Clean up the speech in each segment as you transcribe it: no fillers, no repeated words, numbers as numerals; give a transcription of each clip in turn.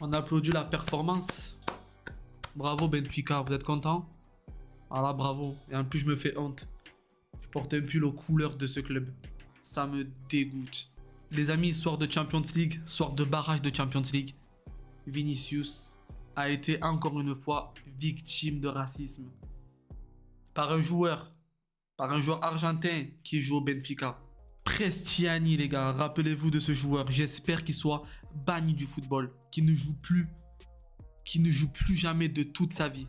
On applaudit la performance. Bravo Benfica, vous êtes content? Ah là, bravo. Et en plus, je me fais honte. Je porte un pull aux couleurs de ce club. Ça me dégoûte. Les amis, soir de Champions League, soir de barrage de Champions League, Vinicius a été encore une fois victime de racisme. Par un joueur argentin qui joue au Benfica. Prestiani, les gars, rappelez-vous de ce joueur. J'espère qu'il soit banni du football, qu'il ne joue plus jamais de toute sa vie.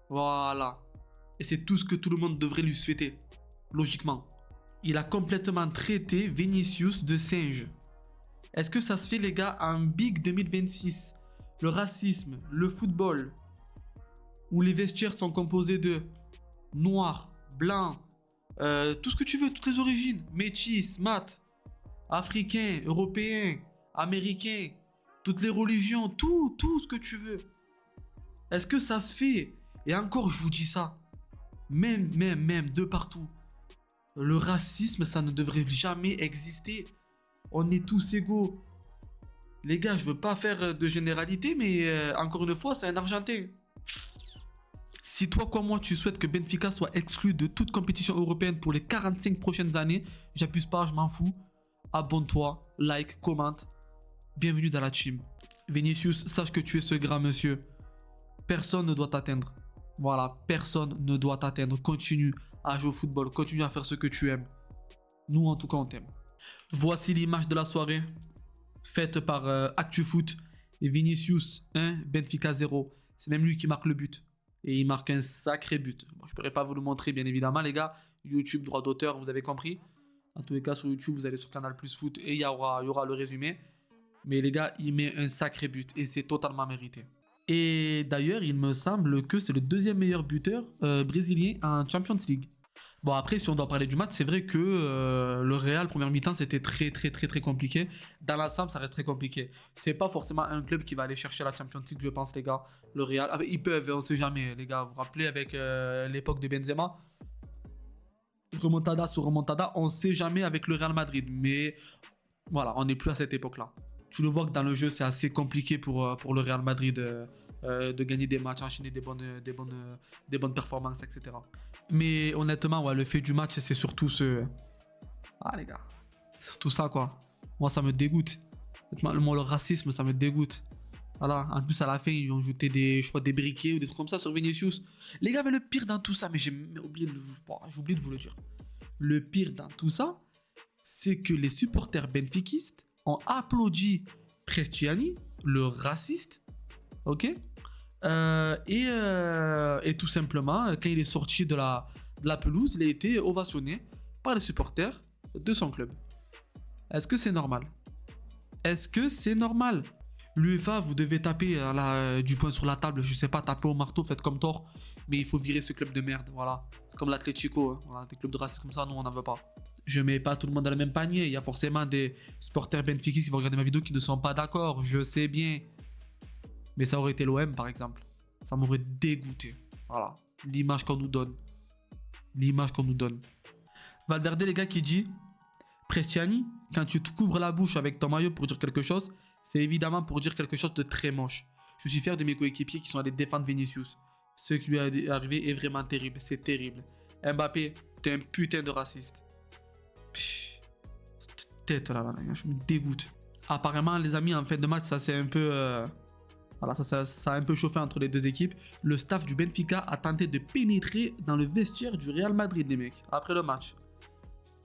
Voilà. Et c'est tout ce que tout le monde devrait lui souhaiter, logiquement. Il a complètement traité Vinicius de singe. Est-ce que ça se fait, les gars, en Big 2026? Le racisme, le football, où les vestiaires sont composés de noirs, blancs, tout ce que tu veux, toutes les origines, métis, mat, africains, européens, américains, toutes les religions, tout ce que tu veux. Est-ce que ça se fait? Et encore, je vous dis ça, même, de partout. Le racisme, ça ne devrait jamais exister. On est tous égaux. Les gars, je veux pas faire de généralité, mais encore une fois, c'est un Argentin. Si toi comme moi, tu souhaites que Benfica soit exclu de toute compétition européenne pour les 45 prochaines années, j'abuse pas, je m'en fous. Abonne-toi, like, commente. Bienvenue dans la team. Vinicius, sache que tu es ce grand monsieur. Personne ne doit t'atteindre. Voilà, personne ne doit t'atteindre. Continue à jouer au football, continue à faire ce que tu aimes. Nous, en tout cas, on t'aime. Voici l'image de la soirée, faite par ActuFoot. Et Vinicius 1, Benfica 0. C'est même lui qui marque le but. Et il marque un sacré but. Bon, je ne pourrais pas vous le montrer, bien évidemment, les gars. YouTube, droit d'auteur, vous avez compris. En tous les cas, sur YouTube, vous allez sur Canal Plus Foot et il y aura le résumé. Mais les gars, il met un sacré but et c'est totalement mérité. Et d'ailleurs, il me semble que c'est le deuxième meilleur buteur brésilien en Champions League. Bon, après, si on doit parler du match, c'est vrai que le Real, première mi-temps, c'était très compliqué. Dans l'ensemble, ça reste très compliqué. C'est pas forcément un club qui va aller chercher la Champions League, je pense, les gars. Le Real, ah, ils peuvent, on sait jamais, les gars. Vous vous rappelez avec l'époque de Benzema? Remontada sur remontada, on sait jamais avec le Real Madrid. Mais voilà, on n'est plus à cette époque-là. Tu le vois que dans le jeu, c'est assez compliqué pour le Real Madrid de gagner des matchs, enchaîner des bonnes performances, etc. Mais honnêtement, ouais, le fait du match, c'est surtout ce... Ah les gars, c'est surtout ça quoi. Moi, ça me dégoûte. Le racisme, ça me dégoûte. Voilà, en plus à la fin, ils ont ajouté des briquets ou des trucs comme ça sur Vinicius. Les gars, mais le pire dans tout ça, mais j'ai oublié de vous le dire. Le pire dans tout ça, c'est que les supporters benfiquistes ont applaudi Prestiani, le raciste, ok, et tout simplement, quand il est sorti de la pelouse, il a été ovationné par les supporters de son club. Est-ce que c'est normal? Est-ce que c'est normal? L'UEFA, vous devez taper du poing sur la table, je sais pas, taper au marteau, faites comme tort, mais il faut virer ce club de merde, voilà. Comme l'Atlético, hein. Voilà, des clubs de racistes comme ça, nous on n'en veut pas. Je mets pas tout le monde dans le même panier, il y a forcément des supporters benfiquistes qui vont regarder ma vidéo qui ne sont pas d'accord, je sais bien. Mais ça aurait été l'OM par exemple, ça m'aurait dégoûté. Voilà, l'image qu'on nous donne. Valverde, les gars, qui dit: Prestiani, quand tu te couvres la bouche avec ton maillot pour dire quelque chose, c'est évidemment pour dire quelque chose de très moche. Je suis fier de mes coéquipiers qui sont allés défendre Vinicius. Ce qui lui est arrivé est vraiment terrible, c'est terrible. Mbappé, t'es un putain de raciste. Cette tête là, je me dégoûte. Apparemment, les amis, en fin de match, ça c'est un peu... Voilà, ça a un peu chauffé entre les deux équipes. Le staff du Benfica a tenté de pénétrer dans le vestiaire du Real Madrid, les mecs, après le match.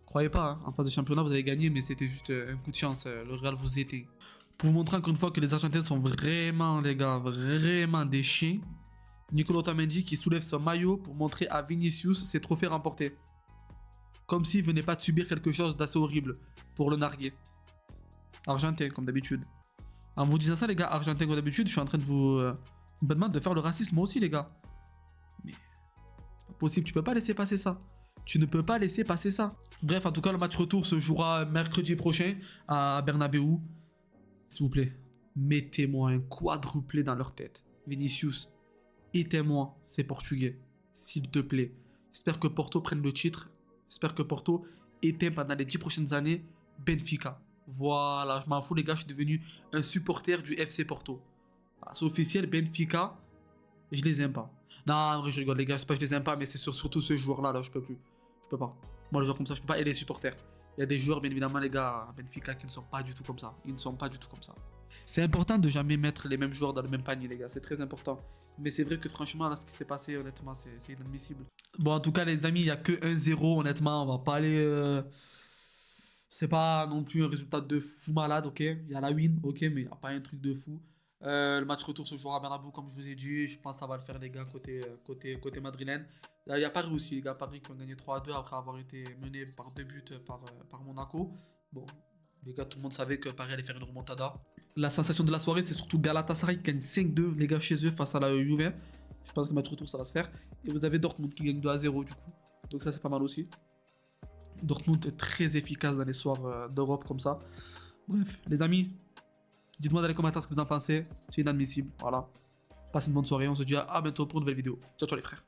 Croyez pas, hein, en phase de championnat, vous avez gagné, mais c'était juste un coup de chance. Le Real vous éteint. Pour vous montrer encore une fois que les Argentins sont vraiment, les gars, vraiment des chiens, Nicolo Otamendi qui soulève son maillot pour montrer à Vinicius ses trophées remportés. Comme s'il venait pas de subir quelque chose d'assez horrible pour le narguer. Argentin, comme d'habitude. En vous disant ça, les gars, argentin comme d'habitude, je suis en train de vous demander de faire le racisme, moi aussi, les gars. Mais c'est pas possible, tu peux pas laisser passer ça. Tu ne peux pas laisser passer ça. Bref, en tout cas, le match retour se jouera mercredi prochain à Bernabéu. S'il vous plaît, mettez-moi un quadruplé dans leur tête. Vinicius, éteins-moi ces Portugais, s'il te plaît. J'espère que Porto prenne le titre. J'espère que Porto éteint pendant les 10 prochaines années Benfica. Voilà, je m'en fous les gars, je suis devenu un supporter du FC Porto. Ah, c'est officiel, Benfica, je les aime pas. Non, en vrai, je rigole, les gars, c'est pas que je les aime pas, mais c'est surtout ce joueur-là, là, je peux plus. Je peux pas. Moi, les joueurs comme ça, je peux pas. Et les supporters. Il y a des joueurs, bien évidemment, les gars, à Benfica, qui ne sont pas du tout comme ça. Ils ne sont pas du tout comme ça. C'est important de jamais mettre les mêmes joueurs dans le même panier, les gars. C'est très important. Mais c'est vrai que franchement, là, ce qui s'est passé, honnêtement, c'est inadmissible. Bon, en tout cas, les amis, il n'y a que 1-0, honnêtement. On va pas aller. C'est pas non plus un résultat de fou malade, ok? Il y a la win, ok, mais il n'y a pas un truc de fou. Le match retour se jouera à Bernabeu, comme je vous ai dit. Je pense que ça va le faire, les gars, côté madrilène. Il y a Paris aussi, les gars. Paris qui ont gagné 3-2 après avoir été mené par 2 buts par Monaco. Bon, les gars, tout le monde savait que Paris allait faire une remontada. La sensation de la soirée, c'est surtout Galatasaray qui gagne 5-2, les gars, chez eux face à la Juve. Je pense que le match retour, ça va se faire. Et vous avez Dortmund qui gagne 2-0, du coup. Donc ça, c'est pas mal aussi. Dortmund est très efficace dans les soirs d'Europe comme ça. Bref, les amis, dites-moi dans les commentaires ce que vous en pensez. C'est inadmissible. Voilà. Passez une bonne soirée. On se dit à bientôt pour une nouvelle vidéo. Ciao, ciao les frères.